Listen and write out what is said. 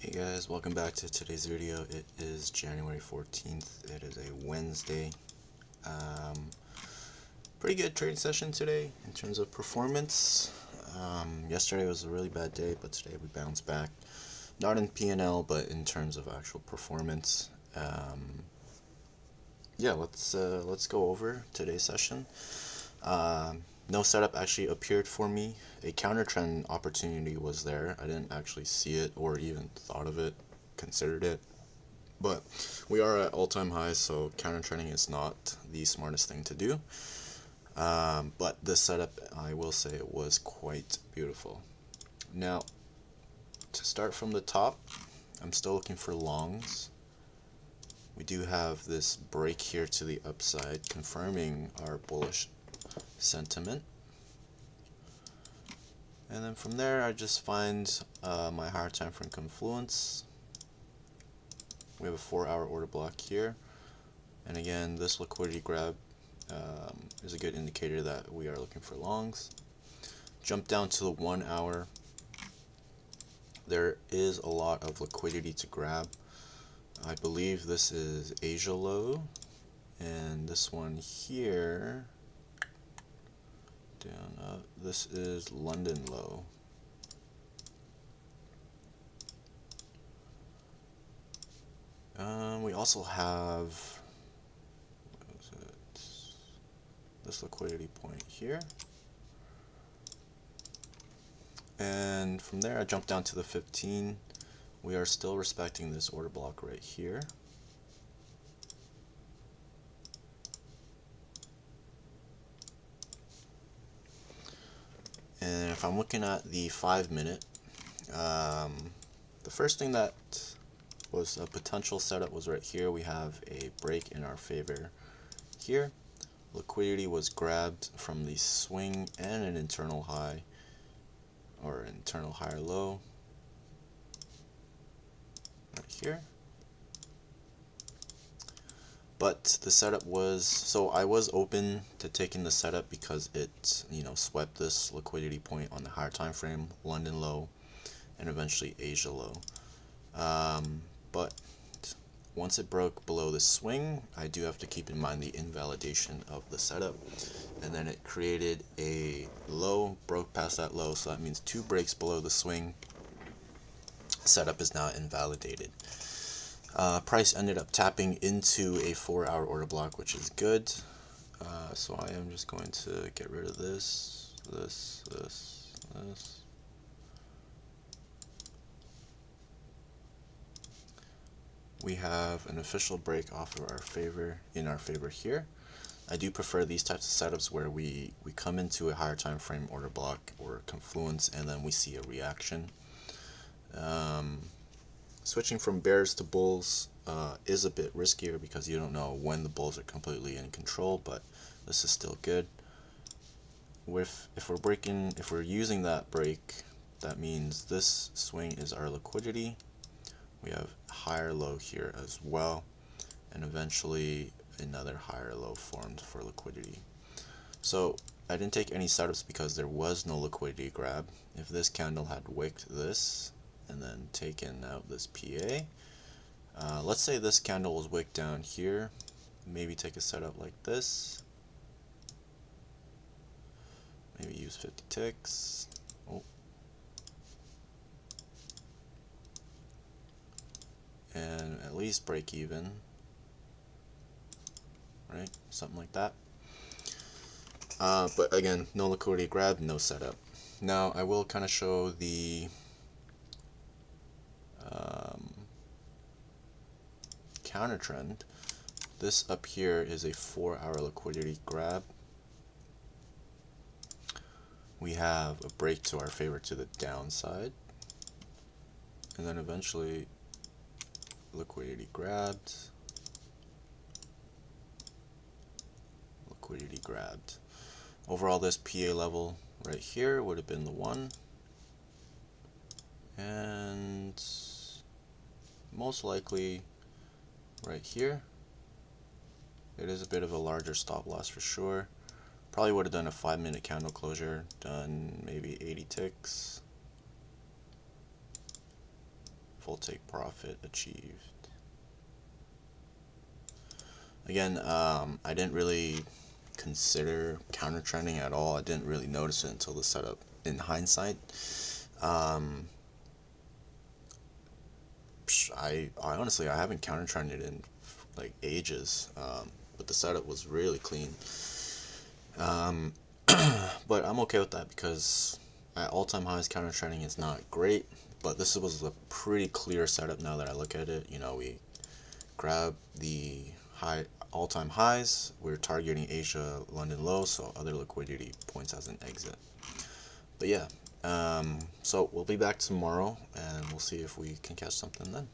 Hey guys, welcome back to today's video. It is January 14th. It is a Wednesday. Pretty good trading session today in terms of performance. Yesterday was a really bad day, but today we bounced back. Not in P&L, but in terms of actual performance. Yeah, let's go over today's session. No setup actually appeared for me. A counter trend opportunity was there. I didn't actually see it or even thought of it, considered it. But we are at all-time highs, so counter trending is not the smartest thing to do. But this setup, I will say, it was quite beautiful. Now, to start from the top, I'm still looking for longs. We do have this break here to the upside, confirming our bullish sentiment. And then from there, I just find my higher time frame confluence. We have a 4-hour order block here. And again, this liquidity grab is a good indicator that we are looking for longs. Jump down to the 1 hour. There is a lot of liquidity to grab. I believe this is Asia low, and this one here, down up, this is London low. We also have, what is it? This liquidity point here. And from there I jump down to the 15. We are still respecting this order block right here. And if I'm looking at the 5-minute, the first thing that was a potential setup was right here. We have a break in our favor here. Liquidity was grabbed from the swing and an internal high, or internal higher low right here. But the setup was, so I was open to taking the setup because it, swept this liquidity point on the higher time frame, London low, and eventually Asia low. But once it broke below the swing, I do have to keep in mind the invalidation of the setup. And then it created a low, broke past that low, so that means 2 breaks below the swing. Setup is now invalidated. Price ended up tapping into a 4-hour order block, which is good. So I am just going to get rid of this. We have an official break off of our favor, in our favor here. I do prefer these types of setups where we come into a higher time frame order block or confluence and then we see a reaction. Switching from bears to bulls is a bit riskier because you don't know when the bulls are completely in control, but this is still good. If we're using that break, that means this swing is our liquidity. We have higher low here as well, and eventually another higher low formed for liquidity. So I didn't take any setups because there was no liquidity grab. If this candle had wicked this and then taken out this PA, let's say this candle was wicked down here, maybe take a setup like this, maybe use 50 ticks. And at least break even, right? Something like that. But again, no liquidity grab, no setup. Now I will kind of show the counter trend. This up here is a 4-hour liquidity grab. We have a break to our favor to the downside, and then eventually liquidity grabbed, liquidity grabbed. Overall, this PA level right here would have been the 1, and most likely right here. It is a bit of a larger stop loss for sure. Probably would have done a 5-minute candle closure, done maybe 80 ticks, full take profit achieved. Again, I didn't really consider counter trending at all. I didn't really notice it until the setup in hindsight. I honestly, I haven't counter trended in like ages, but the setup was really clean. But I'm okay with that because at all-time highs counter trending is not great, but this was a pretty clear setup now that I look at it. You know, we grab the high all-time highs, we're targeting Asia London low, so other liquidity points as an exit. But yeah, so we'll be back tomorrow and we'll see if we can catch something then.